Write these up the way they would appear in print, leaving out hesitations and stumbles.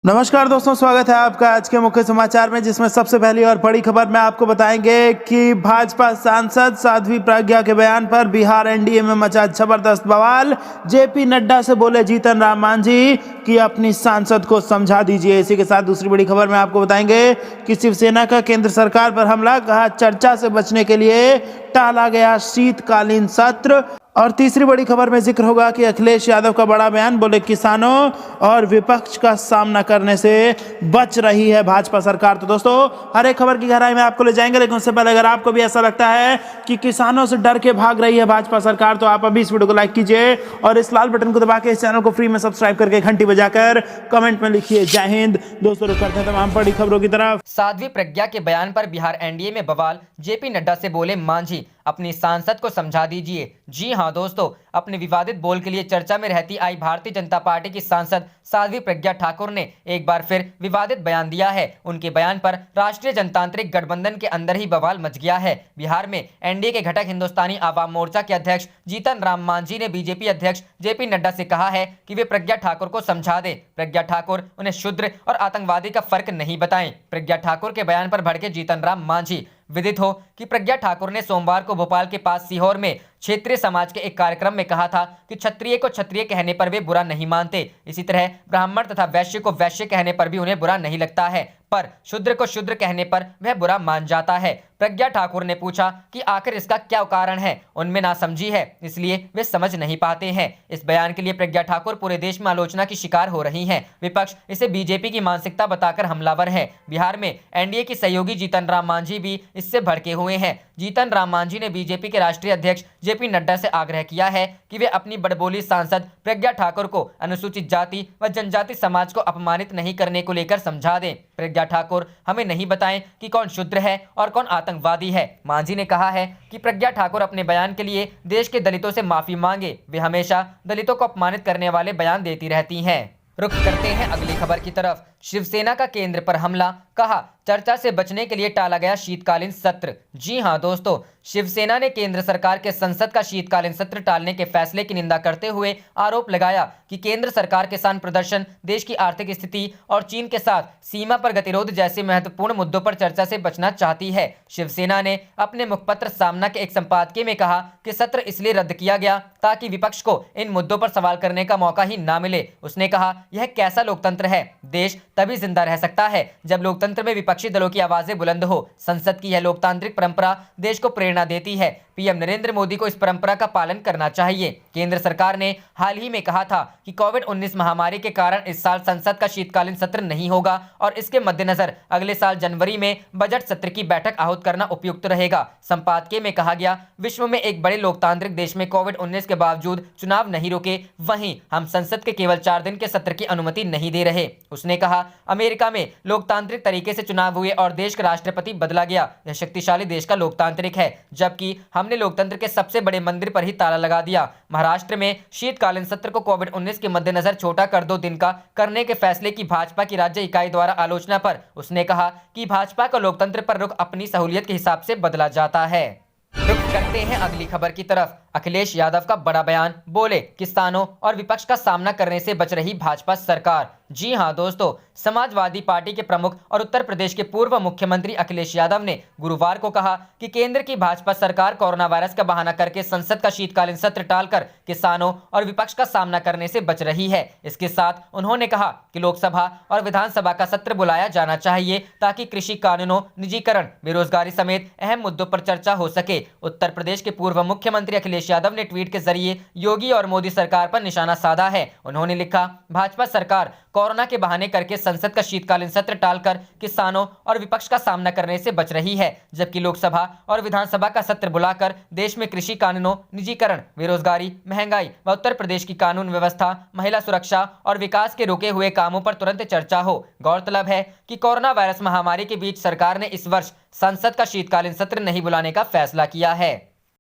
नमस्कार दोस्तों, स्वागत है आपका आज के मुख्य समाचार में, जिसमें सबसे पहली और बड़ी खबर में आपको बताएंगे कि भाजपा सांसद साध्वी प्रज्ञा के बयान पर बिहार एनडीए में मचा जबरदस्त बवाल। जेपी नड्डा से बोले जीतन राम मांझी कि अपनी सांसद को समझा दीजिए। इसी के साथ दूसरी बड़ी खबर में आपको बताएंगे कि शिवसेना का केंद्र सरकार पर हमला, कहा चर्चा से बचने के लिए टाला गया शीतकालीन सत्र। और तीसरी बड़ी खबर में जिक्र होगा कि अखिलेश यादव का बड़ा बयान, बोले किसानों और विपक्ष का सामना करने से बच रही है भाजपा सरकार। तो दोस्तों, हर एक खबर की गहराई में आपको ले जाएंगे, लेकिन उससे पहले अगर आपको भी ऐसा लगता है कि किसानों से डर के भाग रही है भाजपा सरकार, तो आप अभी इस वीडियो को लाइक कीजिए और इस लाल बटन को दबा के इस चैनल को फ्री में सब्सक्राइब करके घंटी बजाकर कमेंट में लिखिए जय हिंद। दोस्तों, रुक करते हैं तमाम बड़ी खबरों की तरफ। साध्वी प्रज्ञा के बयान पर बिहार एनडीए में बवाल। जेपी नड्डा से बोले मांझी अपनी सांसद को समझा दीजिए। जी हां दोस्तों, अपने विवादित बोल के लिए चर्चा में रहती आई भारतीय जनता पार्टी की सांसद साध्वी प्रज्ञा ठाकुर ने एक बार फिर विवादित बयान दिया है। उनके बयान पर राष्ट्रीय जनतांत्रिक गठबंधन के अंदर ही बवाल मच गया है। बिहार में एनडीए के घटक हिंदुस्तानी आवाम मोर्चा के अध्यक्ष जीतन राम मांझी ने बीजेपी अध्यक्ष जेपी नड्डा से कहा है कि वे प्रज्ञा ठाकुर को समझा दें। प्रज्ञा ठाकुर उन्हें शूद्र और आतंकवादी का फर्क नहीं बताएं। प्रज्ञा ठाकुर के बयान पर भड़के जीतन राम मांझी। विदित हो कि प्रज्ञा ठाकुर ने सोमवार को भोपाल के पास सीहोर में क्षेत्रीय समाज के एक कार्यक्रम में कहा था कि क्षत्रिय को क्षत्रिय कहने पर वे बुरा नहीं मानते। इसी तरह ब्राह्मण तथा वैश्य को वैश्य कहने पर भी उन्हें बुरा नहीं लगता है, पर शूद्र को शूद्र कहने पर वह बुरा मान जाता है। प्रज्ञा ठाकुर ने पूछा कि आखिर इसका क्या कारण है। उनमें नासमझी है, इसलिए वे समझ नहीं पाते हैं। इस बयान के लिए प्रज्ञा ठाकुर पूरे देश में आलोचना की शिकार हो रही हैं। विपक्ष इसे बीजेपी की मानसिकता बताकर हमलावर है। बिहार में एनडीए की सहयोगी जीतन राम मांझी भी इससे भड़के हुए हैं। जीतन राम मांझी ने बीजेपी के राष्ट्रीय अध्यक्ष जेपी नड्डा से आग्रह किया है कि वे अपनी बड़बोली सांसद प्रज्ञा ठाकुर को अनुसूचित जाति व जनजाति समाज को अपमानित नहीं करने को लेकर समझा दें। प्रज्ञा ठाकुर हमें नहीं बताएं कि कौन शूद्र है और कौन आतंकवादी है। मांझी ने कहा है कि प्रज्ञा ठाकुर अपने बयान के लिए देश के दलितों से माफी मांगे। वे हमेशा दलितों को अपमानित करने वाले बयान देती रहती हैं। रुख करते हैं अगली खबर की तरफ। शिवसेना का केंद्र पर हमला, कहा चर्चा से बचने के लिए टाला गया शीतकालीन सत्र। जी हां दोस्तों, शिवसेना ने केंद्र सरकार के संसद का शीतकालीन सत्र टालने के फैसले की निंदा करते हुए आरोप लगाया कि केंद्र सरकार किसान प्रदर्शन, देश की आर्थिक स्थिति और चीन के साथ सीमा पर गतिरोध जैसे महत्वपूर्ण मुद्दों पर चर्चा से बचना चाहती है। शिवसेना ने अपने मुखपत्र सामना के एक संपादकीय में कहा कि सत्र इसलिए रद्द किया गया ताकि विपक्ष को इन मुद्दों पर सवाल करने का मौका ही ना मिले। उसने कहा, यह कैसा लोकतंत्र है। देश तभी जिंदा रह सकता है जब लोकतंत्र में विपक्षी दलों की आवाजें बुलंद हो। संसद की यह लोकतांत्रिक परंपरा देश को प्रेरणा देती है। पीएम नरेंद्र मोदी को इस परंपरा का पालन करना चाहिए। केंद्र सरकार ने हाल ही में कहा था कि कोविड-19 महामारी के कारण इस साल संसद का शीतकालीन सत्र नहीं होगा और इसके मद्देनजर अगले साल जनवरी में बजट सत्र की बैठक आहूत करना उपयुक्त रहेगा। संपादकीय में कहा गया, विश्व में एक बड़े लोकतांत्रिक देश में कोविड-19 के बावजूद चुनाव नहीं रुके, वहीं हम संसद के केवल 4 दिन के सत्र की अनुमति नहीं दे रहे। उसने कहा, अमेरिका में लोकतांत्रिक तरीके से चुनाव हुए और देश का राष्ट्रपति बदला गया। यह शक्तिशाली देश का लोकतांत्रिक है, जबकि हमने लोकतंत्र के सबसे बड़े मंदिर पर ही ताला लगा दिया। महाराष्ट्र में शीतकालीन सत्र को कोविड-19 के मद्देनजर छोटा कर 2 दिन का करने के फैसले की भाजपा की राज्य इकाई द्वारा आलोचना पर उसने कहा कि भाजपा का लोकतंत्र पर रुख अपनी सहूलियत के हिसाब से बदला जाता है। रुख करते हैं अगली खबर की तरफ। अखिलेश यादव का बड़ा बयान, बोले किसानों और विपक्ष का सामना करने से बच रही भाजपा सरकार। जी हां दोस्तों, समाजवादी पार्टी के प्रमुख और उत्तर प्रदेश के पूर्व मुख्यमंत्री अखिलेश यादव ने गुरुवार को कहा कि केंद्र की भाजपा सरकार कोरोना वायरस का बहाना करके संसद का शीतकालीन सत्र टालकर किसानों और विपक्ष का सामना करने से बच रही है। इसके साथ उन्होंने कहा कि लोकसभा और विधानसभा का सत्र बुलाया जाना चाहिए ताकि कृषि कानूनों, निजीकरण, बेरोजगारी समेत अहम मुद्दों पर चर्चा हो सके। उत्तर प्रदेश के पूर्व मुख्यमंत्री अखिलेश यादव ने ट्वीट के जरिए योगी और मोदी सरकार पर निशाना साधा है। उन्होंने लिखा, भाजपा सरकार कोरोना के बहाने करके संसद का शीतकालीन सत्र टालकर किसानों और विपक्ष का सामना करने से बच रही है, जबकि लोकसभा और विधानसभा का सत्र बुलाकर देश में कृषि कानूनों, निजीकरण, बेरोजगारी, महंगाई व उत्तर प्रदेश की कानून व्यवस्था, महिला सुरक्षा और विकास के रुके हुए कामों पर तुरंत चर्चा हो। गौरतलब है कि कोरोना वायरस महामारी के बीच सरकार ने इस वर्ष संसद का शीतकालीन सत्र नहीं बुलाने का फैसला किया है।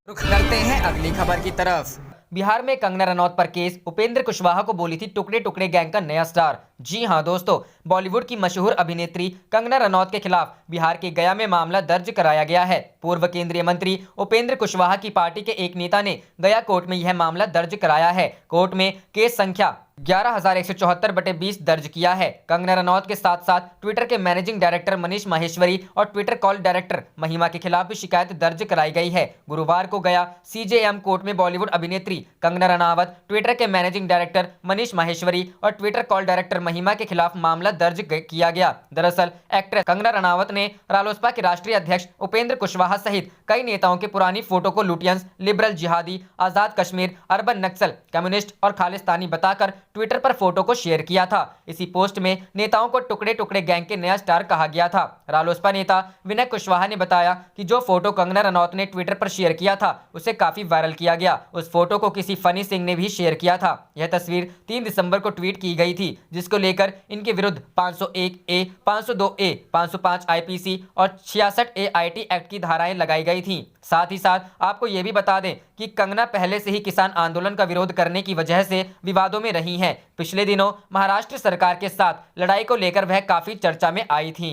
रुख करते हैं अगली खबर की तरफ। बिहार में कंगना रनौत पर केस, उपेंद्र कुशवाहा को बोली थी टुकड़े टुकड़े गैंग का नया स्टार। जी हां दोस्तों, बॉलीवुड की मशहूर अभिनेत्री कंगना रनौत के खिलाफ बिहार के गया में मामला दर्ज कराया गया है। पूर्व केंद्रीय मंत्री उपेंद्र कुशवाहा की पार्टी के एक नेता ने गया कोर्ट में यह मामला दर्ज कराया है। कोर्ट में केस संख्या 11,174/20 दर्ज किया है। कंगना रनौत के साथ साथ ट्विटर के मैनेजिंग डायरेक्टर मनीष माहेश्वरी और ट्विटर कॉल डायरेक्टर महिमा के खिलाफ भी शिकायत दर्ज कराई गई है। गुरुवार को गया CJM कोर्ट में बॉलीवुड अभिनेत्री कंगना रनावत, ट्विटर के मैनेजिंग डायरेक्टर मनीष माहेश्वरी और ट्विटर कॉल डायरेक्टर महिमा के खिलाफ मामला दर्ज किया गया। दरअसल एक्ट्रेस कंगना रनावत ने रालोसपा के राष्ट्रीय अध्यक्ष उपेंद्र कुशवाहा सहित कई नेताओं के पुरानी फोटो को लुटियंस, लिबरल, जिहादी, आजाद कश्मीर, अर्बन नक्सल, कम्युनिस्ट और खालिस्तानी बताकर ट्विटर पर फोटो को शेयर किया था। इसी पोस्ट में नेताओं को टुकड़े टुकड़े गैंग के नया स्टार कहा गया था। रालोसपा नेता विनय कुशवाहा ने बताया कि जो फोटो कंगना रनौत ने ट्विटर पर शेयर किया था उसे काफी वायरल किया गया। उस फोटो को किसी फनी सिंह ने भी शेयर किया था। यह तस्वीर 3 दिसंबर को ट्वीट की गई थी, जिसको लेकर इनके विरुद्ध 501A, 502A, 505 IPC और 66A IT एक्ट की धाराएं लगाई गई थी। साथ ही साथ आपको यह भी बता दें कि कंगना पहले से ही किसान आंदोलन का विरोध करने की वजह से विवादों में रही हैं। पिछले दिनों महाराष्ट्र सरकार के साथ लड़ाई को लेकर वह काफी चर्चा में आई थी।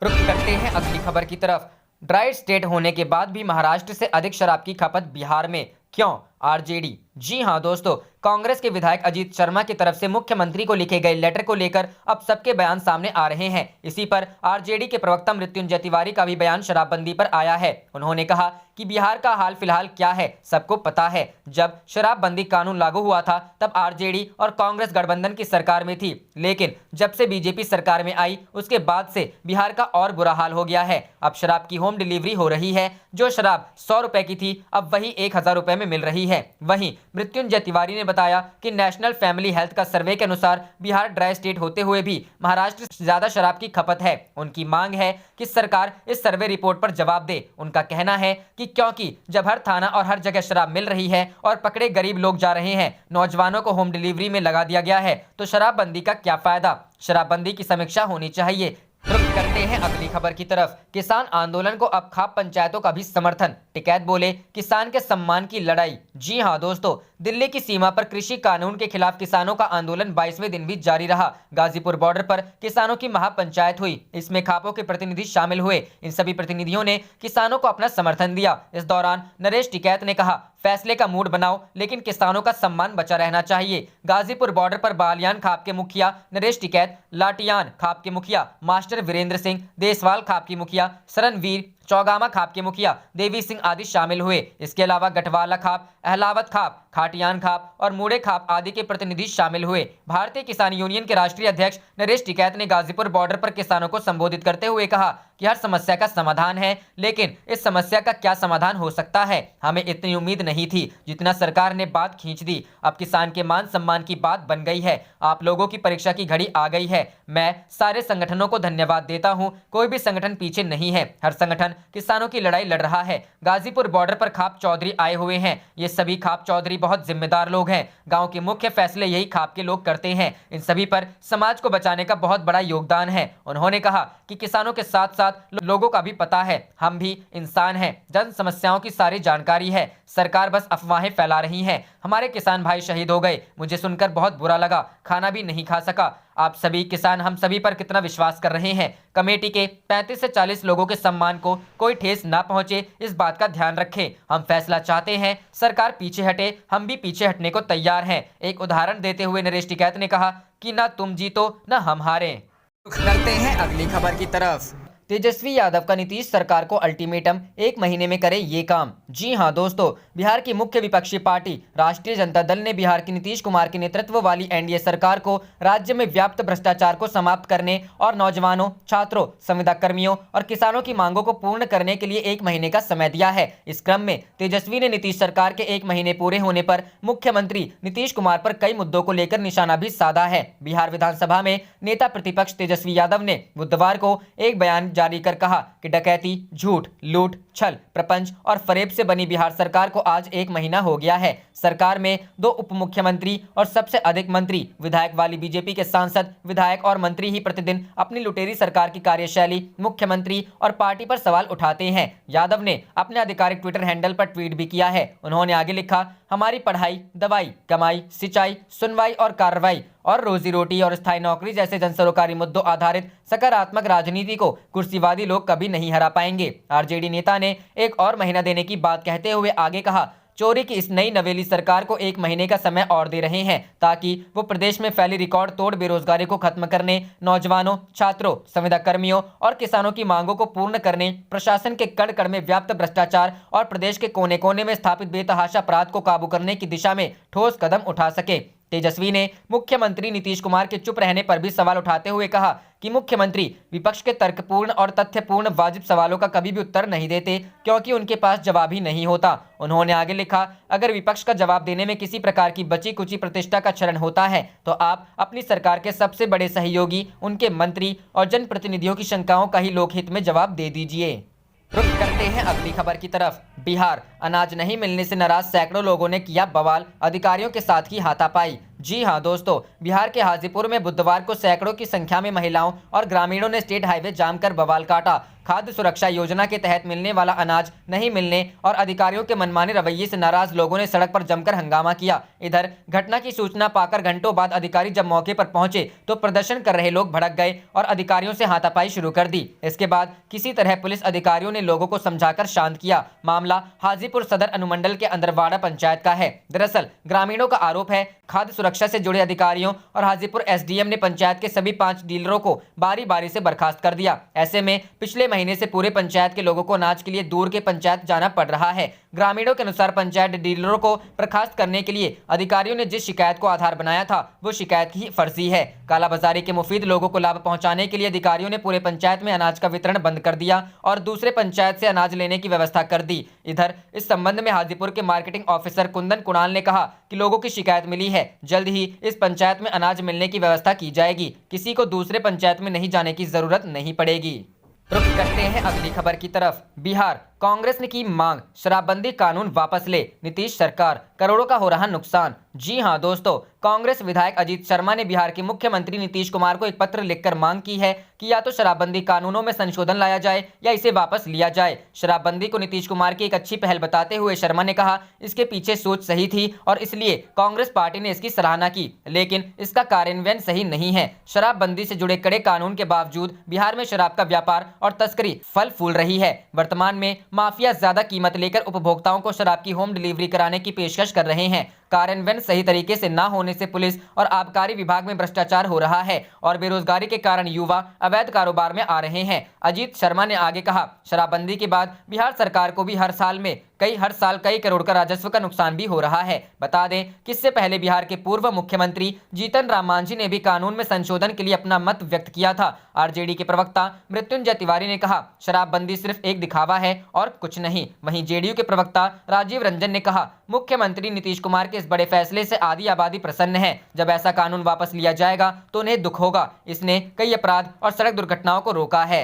रुख करते हैं अगली खबर की तरफ। ड्राई स्टेट होने के बाद भी महाराष्ट्र से अधिक शराब की खपत बिहार में, क्यों? RJD। जी हां दोस्तों, कांग्रेस के विधायक अजीत शर्मा की तरफ से मुख्यमंत्री को लिखे गए लेटर को लेकर अब सबके बयान सामने आ रहे हैं। इसी पर RJD के प्रवक्ता मृत्युंजय तिवारी का भी बयान शराबबंदी पर आया है। उन्होंने कहा कि बिहार का हाल फिलहाल क्या है सबको पता है। जब शराबबंदी कानून लागू हुआ था तब RJD और कांग्रेस गठबंधन की सरकार में थी, लेकिन जब से बीजेपी सरकार में आई उसके बाद से बिहार का और बुरा हाल हो गया है। अब शराब की होम डिलीवरी हो रही है। जो शराब 100 रुपए की थी अब वही 1000 रुपए में मिल रही है। वहीं मृत्युंजय तिवारी ने बताया कि नेशनल फैमिली हेल्थ का सर्वे के अनुसार बिहार ड्राई स्टेट होते हुए भी महाराष्ट्र से ज्यादा शराब की खपत है। उनकी मांग है कि सरकार इस सर्वे रिपोर्ट पर जवाब दे। उनका कहना है कि क्योंकि जब हर थाना और हर जगह शराब मिल रही है और पकड़े गरीब लोग जा रहे हैं, नौजवानों को होम डिलीवरी में लगा दिया गया है, तो शराबबंदी का क्या फायदा? शराबबंदी की समीक्षा होनी चाहिए। रुख करते हैं अगली खबर की तरफ। किसान आंदोलन को अब खाप पंचायतों का भी समर्थन, टिकैत बोले किसान के सम्मान की लड़ाई। जी हां दोस्तों, दिल्ली की सीमा पर कृषि कानून के खिलाफ किसानों का आंदोलन 22वें दिन भी जारी रहा। गाजीपुर बॉर्डर पर किसानों की महापंचायत हुई। इसमें खापों के प्रतिनिधि शामिल हुए। इन सभी प्रतिनिधियों ने किसानों को अपना समर्थन दिया। इस दौरान नरेश टिकैत ने कहा, फैसले का मूड बनाओ लेकिन किसानों का सम्मान बचा रहना चाहिए। गाजीपुर बॉर्डर पर बालियान खाप के मुखिया नरेश टिकैत, लाटियान खाप के मुखिया मास्टर वीरेंद्र सिंह, देसवाल खाप की मुखिया शरणवीर, चौगामा खाप के मुखिया देवी सिंह आदि शामिल हुए। इसके अलावा गठवाला खाप, अहलावत खाप, खाटियान खाप और मूड़े खाप आदि के प्रतिनिधि शामिल हुए। भारतीय किसान यूनियन के राष्ट्रीय अध्यक्ष नरेश टिकैत ने गाजीपुर बॉर्डर पर किसानों को संबोधित करते हुए कहा कि हर समस्या का समाधान है, लेकिन इस समस्या का क्या समाधान हो सकता है, हमें इतनी उम्मीद नहीं थी जितना सरकार ने बात खींच दी। अब किसान के मान सम्मान की बात बन गई है। आप लोगों की परीक्षा की घड़ी आ गई है। मैं सारे संगठनों को धन्यवाद देता हूं। कोई भी संगठन पीछे नहीं है, हर संगठन किसानों की लड़ाई लड़ रहा है। गाजीपुर बॉर्डर पर खाप चौधरी आए हुए हैं। ये सभी खाप चौधरी बहुत जिम्मेदार लोग हैं। गांव के मुख्य फैसले यही खाप के लोग करते हैं। इन सभी पर समाज को बचाने का बहुत बड़ा योगदान है। उन्होंने कहा कि किसानों के साथ साथ लोगों का भी पता है, हम भी इंसान हैं। जन समस्याओं की सारी जानकारी है। सरकार बस अफवाहें फैला रही है। हमारे किसान भाई शहीद हो गए, मुझे सुनकर बहुत बुरा लगा, खाना भी नहीं खा सका। आप सभी किसान हम सभी पर कितना विश्वास कर रहे हैं। कमेटी के 35 से 40 लोगों के सम्मान को कोई ठेस ना पहुंचे, इस बात का ध्यान रखें। हम फैसला चाहते हैं, सरकार पीछे हटे, हम भी पीछे हटने को तैयार हैं। एक उदाहरण देते हुए नरेश टिकैत ने कहा कि ना तुम जीतो ना हम हारें। करते हैं अगली खबर की तरफ। तेजस्वी यादव का नीतीश सरकार को अल्टीमेटम, 1 महीने में करे ये काम। जी हां दोस्तों, बिहार की मुख्य विपक्षी पार्टी राष्ट्रीय जनता दल ने बिहार की नीतीश कुमार के नेतृत्व वाली एनडीए सरकार को राज्य में व्याप्त भ्रष्टाचार को समाप्त करने और नौजवानों, छात्रों, संविदा कर्मियों और किसानों की मांगों को पूर्ण करने के लिए 1 महीने का समय दिया है। इस क्रम में तेजस्वी ने नीतीश सरकार के 1 महीने पूरे होने पर मुख्यमंत्री नीतीश कुमार पर कई मुद्दों को लेकर निशाना भी साधा है। बिहार विधानसभा में नेता प्रतिपक्ष तेजस्वी यादव ने बुधवार को एक बयान जारी कर कहा कि डकैती, झूठ, लूट, छल, प्रपंच और फरेब से बनी बिहार सरकार को आज 1 महीना हो गया है। सरकार में 2 उप मुख्यमंत्री और सबसे अधिक मंत्री, विधायक वाली बीजेपी के सांसद, विधायक और मंत्री ही प्रतिदिन अपनी लुटेरी सरकार की कार्यशैली, मुख्यमंत्री और पार्टी पर सवाल उठाते हैं। यादव ने अपने आधिकारिक ट्विटर हैंडल पर ट्वीट भी किया है। उन्होंने आगे लिखा, हमारी पढ़ाई, दवाई, कमाई, सिंचाई, सुनवाई और कार्रवाई और रोजी रोटी और स्थायी नौकरी जैसे जनसरोकारी मुद्दों आधारित सकारात्मक राजनीति को कुर्सीवादी लोग कभी नहीं हरा पाएंगे। आरजेडी नेता ने 1 और महीना देने की बात कहते हुए आगे कहा, चोरी की इस नई नवेली सरकार को 1 महीने का समय और दे रहे हैं ताकि वो प्रदेश में फैली रिकॉर्ड तोड़ बेरोजगारी को खत्म करने, नौजवानों, छात्रों, संविदा कर्मियों और किसानों की मांगों को पूर्ण करने, प्रशासन के कण कण में व्याप्त भ्रष्टाचार और प्रदेश के कोने कोने में स्थापित बेतहाशा अपराध को काबू करने की दिशा में ठोस कदम उठा सके। तेजस्वी ने मुख्यमंत्री नीतीश कुमार के चुप रहने पर भी सवाल उठाते हुए कहा कि मुख्यमंत्री विपक्ष के तर्कपूर्ण और तथ्यपूर्ण वाजिब सवालों का कभी भी उत्तर नहीं देते क्योंकि उनके पास जवाब ही नहीं होता। उन्होंने आगे लिखा, अगर विपक्ष का जवाब देने में किसी प्रकार की बची कुची प्रतिष्ठा का क्षरण होता है तो आप अपनी सरकार के सबसे बड़े सहयोगी, उनके मंत्री और जनप्रतिनिधियों की शंकाओं का ही लोकहित में जवाब दे दीजिए। रुक करते हैं अगली खबर की तरफ। बिहार, अनाज नहीं मिलने से नाराज सैकड़ों लोगों ने किया बवाल, अधिकारियों के साथ की हाथापाई। जी हां दोस्तों, बिहार के हाजीपुर में बुधवार को सैकड़ों की संख्या में महिलाओं और ग्रामीणों ने स्टेट हाईवे जाम कर बवाल काटा। खाद्य सुरक्षा योजना के तहत मिलने वाला अनाज नहीं मिलने और अधिकारियों के मनमाने रवैये से नाराज लोगों ने सड़क पर जमकर हंगामा किया। इधर घटना की सूचना पाकर घंटों बाद अधिकारी जब मौके पर पहुंचे तो प्रदर्शन कर रहे लोग भड़क गए और अधिकारियों से हाथापाई शुरू कर दी। इसके बाद किसी तरह पुलिस अधिकारियों ने लोगों को समझाकर शांत किया। मामला हाजीपुर सदर अनुमंडल के अंदरवाड़ा पंचायत का है। दरअसल ग्रामीणों का आरोप है खाद्य सुरक्षा से जुड़े अधिकारियों और हाजीपुर एसडीएम ने पंचायत के सभी 5 डीलरों को बारी बारी से बर्खास्त कर दिया। ऐसे में पिछले महीने से पूरे पंचायत के लोगों को अनाज के लिए दूर के पंचायत जाना पड़ रहा है। ग्रामीणों के अनुसार पंचायत डीलरों को बर्खास्त करने के लिए अधिकारियों ने जिस शिकायत को आधार बनाया था वो शिकायत ही फर्जी है। कालाबाजारी के मुफीद लोगों को लाभ पहुंचाने के लिए अधिकारियों ने पूरे पंचायत में अनाज का वितरण बंद कर दिया और दूसरे पंचायत से अनाज लेने की व्यवस्था कर दी। इधर इस संबंध में हाजीपुर के मार्केटिंग ऑफिसर कुंदन कुणाल ने कहा कि लोगों की शिकायत मिली है, जल्द ही इस पंचायत में अनाज मिलने की व्यवस्था की जाएगी। किसी को दूसरे पंचायत में नहीं जाने की जरूरत नहीं पड़ेगी। रुक करते हैं अगली खबर की तरफ। बिहार, कांग्रेस ने की मांग, शराबबंदी कानून वापस ले, नीतीश सरकार, करोड़ों का हो रहा नुकसान। जी हां दोस्तों, कांग्रेस विधायक अजीत शर्मा ने बिहार के मुख्यमंत्री नीतीश कुमार को एक पत्र लिखकर मांग की है कि या तो शराबबंदी कानूनों में संशोधन लाया जाए या इसे वापस लिया जाए। शराबबंदी को नीतीश कुमार की एक अच्छी पहल बताते हुए शर्मा ने कहा इसके पीछे सोच सही थी और इसलिए कांग्रेस पार्टी ने इसकी सराहना की, लेकिन इसका कार्यान्वयन सही नहीं है। शराबबंदी से जुड़े कड़े कानून के बावजूद बिहार में शराब का व्यापार और तस्करी फल फूल रही है। वर्तमान में माफिया ज्यादा कीमत लेकर उपभोक्ताओं को शराब की होम डिलीवरी कराने की पेशकश कर रहे हैं। कार्यान्वयन सही तरीके से न होने से पुलिस और आबकारी विभाग में भ्रष्टाचार हो रहा है और बेरोजगारी के कारण युवा अवैध कारोबार में आ रहे हैं। अजीत शर्मा ने आगे कहा, शराबबंदी के बाद बिहार सरकार को भी हर साल कई करोड़ का राजस्व का नुकसान भी हो रहा है। बता दें कि इससे पहले बिहार के पूर्व मुख्यमंत्री जीतन राम मांझी ने भी कानून में संशोधन के लिए अपना मत व्यक्त किया था। आरजेडी के प्रवक्ता मृत्युंजय तिवारी ने कहा शराबबंदी सिर्फ एक दिखावा है और कुछ नहीं। वहीं जेडीयू के प्रवक्ता राजीव रंजन ने कहा मुख्यमंत्री नीतीश कुमार के इस बड़े फैसले से आधी आबादी प्रसन्न है। जब ऐसा कानून वापस लिया जाएगा तो उन्हें दुख होगा। इसने कई अपराध और सड़क दुर्घटनाओं को रोका है।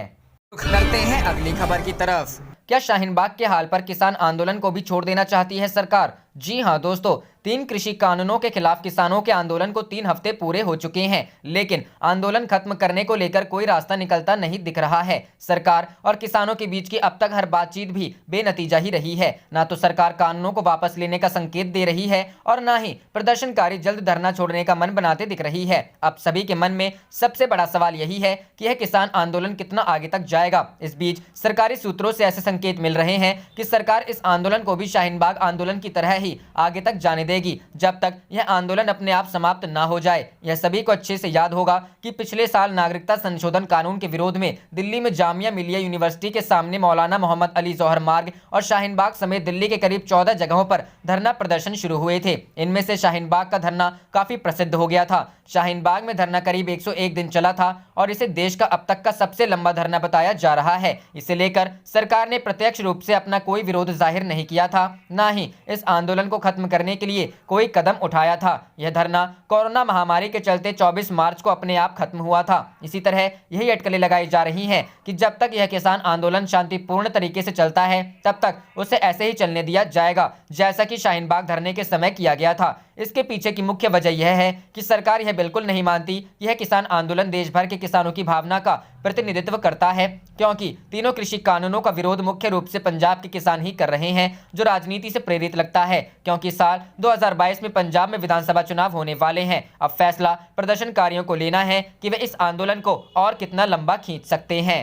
करते हैं अगली खबर की तरफ। क्या शाहीन बाग के हाल पर किसान आंदोलन को भी छोड़ देना चाहती है सरकार? जी हां दोस्तों, 3 कृषि कानूनों के खिलाफ किसानों के आंदोलन को 3 हफ्ते पूरे हो चुके हैं, लेकिन आंदोलन खत्म करने को लेकर कोई रास्ता निकलता नहीं दिख रहा है। सरकार और किसानों के बीच की अब तक हर बातचीत भी बेनतीजा ही रही है। ना तो सरकार कानूनों को वापस लेने का संकेत दे रही है और ना ही प्रदर्शनकारी जल्द धरना छोड़ने का मन बनाते दिख रही है। अब सभी के मन में सबसे बड़ा सवाल यही है कि यह किसान आंदोलन कितना आगे तक जाएगा। इस बीच सरकारी सूत्रों से ऐसे संकेत मिल रहे हैं कि सरकार इस आंदोलन को भी शाहीन बाग आंदोलन की तरह ही आगे तक जाने देगी जब तक यह आंदोलन अपने आप समाप्त ना हो जाए। यह सभी को अच्छे से याद होगा कि पिछले साल नागरिकता संशोधन कानून के विरोध में दिल्ली में जामिया मिलिया यूनिवर्सिटी के सामने मौलाना मोहम्मद अली जौहर मार्ग और शाहीन बाग समेत दिल्ली के करीब 14 जगहों पर धरना प्रदर्शन शुरू हुए थे। इनमें से शाहीन बाग का धरना काफी प्रसिद्ध हो गया था। शाहीन बाग में धरना करीब 101 दिन चला था और इसे देश का अब तक का सबसे लंबा धरना बताया जा रहा है। इसे लेकर सरकार ने प्रत्यक्ष रूप से अपना कोई विरोध जाहिर नहीं किया था, ना ही इस आंदोलन को खत्म करने के लिए कोई कदम उठाया था। यह धरना कोरोना महामारी के चलते 24 मार्च को अपने आप खत्म हुआ था। इसी तरह यही अटकलें लगाई जा रही हैं कि जब तक यह किसान आंदोलन शांतिपूर्ण तरीके से चलता है तब तक उसे ऐसे ही चलने दिया जाएगा जैसा कि शाहीन बाग धरने के समय किया गया था। इसके पीछे की मुख्य वजह यह है कि सरकार यह बिल्कुल नहीं मानती कि यह किसान आंदोलन देश भर के किसानों की भावना का प्रतिनिधित्व करता है, क्योंकि तीनों कृषि कानूनों का विरोध मुख्य रूप से पंजाब के किसान ही कर रहे हैं, जो राजनीति से प्रेरित लगता है क्योंकि साल 2022 में पंजाब में विधानसभा चुनाव होने वाले हैं। अब फैसला प्रदर्शनकारियों को लेना है कि वे इस आंदोलन को और कितना लंबा खींच सकते हैं।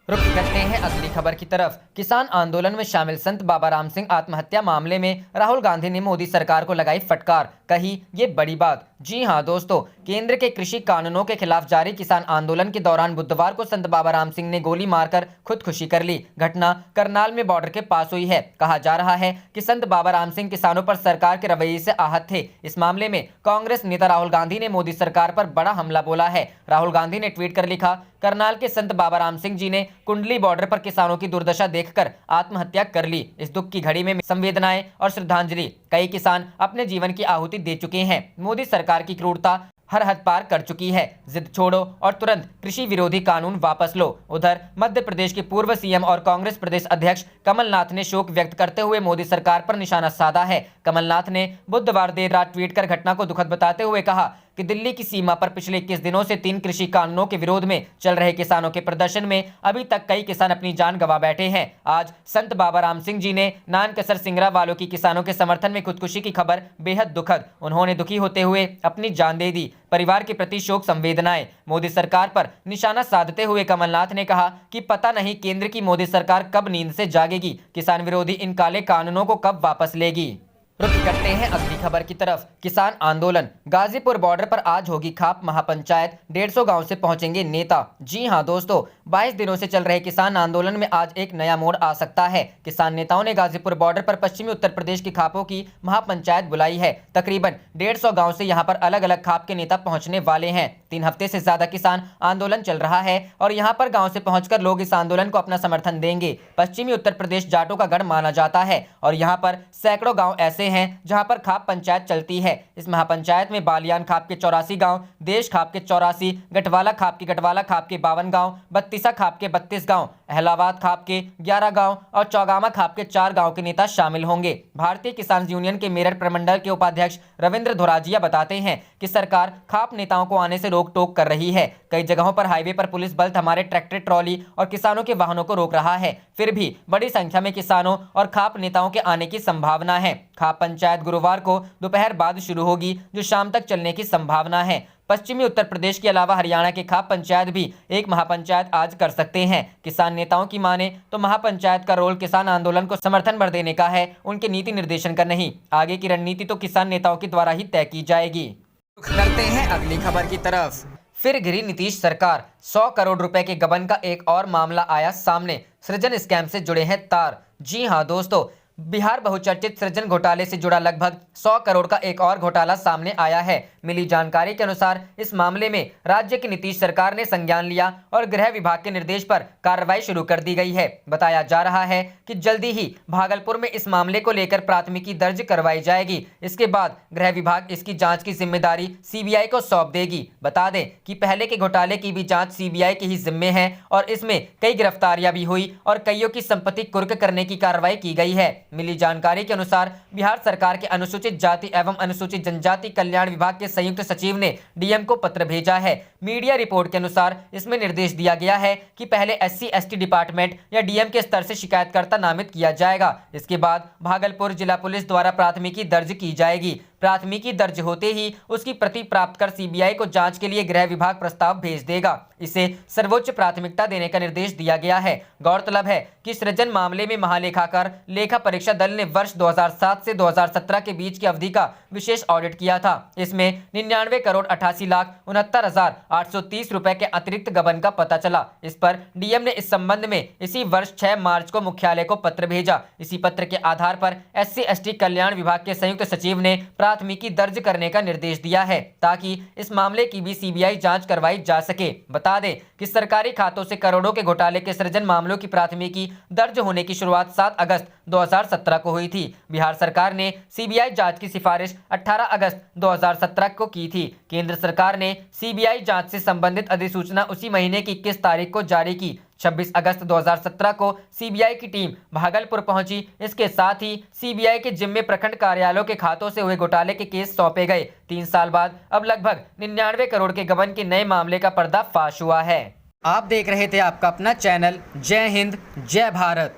रुक करते हैं अगली खबर की तरफ। किसान आंदोलन में शामिल संत बाबाराम सिंह आत्महत्या मामले में राहुल गांधी ने मोदी सरकार को लगाई फटकार, कही ये बड़ी बात। जी हां दोस्तों, केंद्र के कृषि कानूनों के खिलाफ जारी किसान आंदोलन के दौरान बुधवार को संत बाबाराम सिंह ने गोली मारकर खुदकुशी कर ली। घटना करनाल में बॉर्डर के पास हुई है। कहा जा रहा है कि संत बाबाराम सिंह किसानों पर सरकार के रवैये से आहत थे। इस मामले में कांग्रेस नेता राहुल गांधी ने मोदी सरकार पर बड़ा हमला बोला है। राहुल गांधी ने ट्वीट कर लिखा, करनाल के संत बाबाराम सिंह जी ने कुंडली बॉर्डर पर किसानों की दुर्दशा देखकर आत्महत्या कर ली। इस दुख की घड़ी में संवेदनाएं और श्रद्धांजलि। कई किसान अपने जीवन की आहुति दे चुके हैं। मोदी सरकार की क्रूरता हर हद पार कर चुकी है। जिद छोड़ो और तुरंत कृषि विरोधी कानून वापस लो। उधर मध्य प्रदेश के पूर्व सीएम और कांग्रेस प्रदेश अध्यक्ष कमलनाथ ने शोक व्यक्त करते हुए मोदी सरकार पर निशाना साधा है। कमलनाथ ने बुधवार देर रात ट्वीट कर घटना को दुखद बताते हुए कहा कि दिल्ली की सीमा पर पिछले 21 दिनों से 3 कृषि कानूनों के विरोध में चल रहे किसानों के प्रदर्शन में अभी तक कई किसान अपनी जान गंवा बैठे हैं। आज संत बाबाराम सिंह जी ने नानकसर सिंगरा वालों की किसानों के समर्थन में खुदकुशी की खबर बेहद दुखद। उन्होंने दुखी होते हुए अपनी जान दे दी। परिवार के प्रति शोक संवेदनाएं। मोदी सरकार पर निशाना साधते हुए कमलनाथ ने कहा कि पता नहीं केंद्र की मोदी सरकार कब नींद से जागेगी, किसान विरोधी इन काले कानूनों को कब वापस लेगी। रुक करते हैं अगली खबर की तरफ। किसान आंदोलन, गाजीपुर बॉर्डर पर आज होगी खाप महापंचायत, 150 गांव से पहुंचेंगे नेता। जी हां दोस्तों, 22 दिनों से चल रहे किसान आंदोलन में आज एक नया मोड़ आ सकता है। किसान नेताओं ने गाजीपुर बॉर्डर पर पश्चिमी उत्तर प्रदेश की खापों की महापंचायत बुलाई है। तकरीबन 150 गाँव से यहाँ पर अलग अलग खाप के नेता पहुंचने वाले हैं। 3 हफ्ते से ज्यादा किसान आंदोलन चल रहा है और यहाँ पर गाँव से पहुंचकर लोग इस आंदोलन को अपना समर्थन देंगे। पश्चिमी उत्तर प्रदेश जाटों का गढ़ माना जाता है और यहाँ पर सैकड़ों गाँव ऐसे हैं जहां पर खाप पंचायत चलती है। इस महापंचायत में बालियान खाप के 84 गांव, देश खाप के 84, गटवाला खाप के 52 गांव, बत्तीसा खाप के 32 गांव, अहलाबाद खाप के 11 गांव और चौगामा खाप के 4 गांव के नेता शामिल होंगे। भारतीय किसान यूनियन के मेरठ प्रमंडल के उपाध्यक्ष रविंद्र धोराजिया बताते हैं कि सरकार खाप नेताओं को आने से रोक टोक कर रही है। कई जगहों पर हाईवे पर पुलिस बल हमारे ट्रैक्टर ट्रॉली और किसानों के वाहनों को रोक रहा है। फिर भी बड़ी संख्या में किसानों और खाप नेताओं के आने की संभावना है। खाप पंचायत गुरुवार को दोपहर बाद शुरू होगी, जो शाम तक चलने की संभावना है। पश्चिमी उत्तर प्रदेश के अलावा हरियाणा के खाप पंचायत भी एक महापंचायत आज कर सकते हैं। किसान नेताओं की माने तो महापंचायत का रोल किसान आंदोलन को समर्थन भर देने का है, उनके नीति निर्देशन का नहीं। आगे की रणनीति तो किसान नेताओं के द्वारा ही तय की जाएगी। करते हैं अगली खबर की तरफ। फिर घिरी नीतीश सरकार, 100 करोड़ रुपए के गबन का एक और मामला आया सामने। सृजन स्कैम से जुड़े हैं तार। जी हां दोस्तों, बिहार बहुचर्चित सृजन घोटाले से जुड़ा लगभग 100 करोड़ का एक और घोटाला सामने आया है। मिली जानकारी के अनुसार इस मामले में राज्य की नीतीश सरकार ने संज्ञान लिया और गृह विभाग के निर्देश पर कार्रवाई शुरू कर दी गई है। बताया जा रहा है कि जल्दी ही भागलपुर में इस मामले को लेकर प्राथमिकी दर्ज करवाई जाएगी। इसके बाद गृह विभाग इसकी जांच की जिम्मेदारी सीबीआई को सौंप देगी। बता दें कि पहले के घोटाले की भी जांच सीबीआई के ही जिम्मे है और इसमें कई गिरफ्तारियां भी हुई और कईयों की संपत्ति कुर्क करने की कार्रवाई की गई है। मिली जानकारी के अनुसार बिहार सरकार के अनुसूचित जाति एवं अनुसूचित जनजाति कल्याण विभाग के संयुक्त सचिव ने डीएम को पत्र भेजा है। मीडिया रिपोर्ट के अनुसार इसमें निर्देश दिया गया है कि पहले SC/ST डिपार्टमेंट या डीएम के स्तर से शिकायतकर्ता नामित किया जाएगा। इसके बाद भागलपुर जिला पुलिस द्वारा प्राथमिकी दर्ज की जाएगी। प्राथमिकी दर्ज होते ही उसकी प्रति प्राप्त कर सीबीआई को जांच के लिए गृह विभाग प्रस्ताव भेज देगा। इसे सर्वोच्च प्राथमिकता देने का निर्देश दिया गया है। गौरतलब है कि सृजन मामले में महालेखाकार लेखा परीक्षा दल ने वर्ष 2007 से 2017 के बीच की अवधि का विशेष ऑडिट किया था। इसमें 99 करोड़ 88,69,830 रुपए के अतिरिक्त गबन का पता चला। इस पर डीएम ने इस संबंध में इसी वर्ष 6 मार्च को मुख्यालय को पत्र भेजा। इसी पत्र के आधार पर SC/ST कल्याण विभाग के संयुक्त सचिव ने प्राथमिकी दर्ज करने का निर्देश दिया है ताकि इस मामले की भी सीबीआई जांच करवाई जा सके। बता दें कि सरकारी खातों से करोड़ों के घोटाले के सृजन मामलों की प्राथमिकी दर्ज होने की शुरुआत 7 अगस्त 2017 को हुई थी। बिहार सरकार ने सीबीआई जांच की सिफारिश 18 अगस्त 2017 को की थी। केंद्र सरकार ने सीबीआई जांच से संबंधित अधिसूचना उसी महीने की 21 तारीख को जारी की। 26 अगस्त 2017 को सीबीआई की टीम भागलपुर पहुंची। इसके साथ ही सीबीआई के जिम्मे प्रखंड कार्यालयों के खातों से हुए घोटाले के केस सौंपे गए। 3 साल बाद अब लगभग 99 करोड़ के गबन के नए मामले का पर्दाफाश हुआ है। आप देख रहे थे आपका अपना चैनल जय हिंद जय भारत।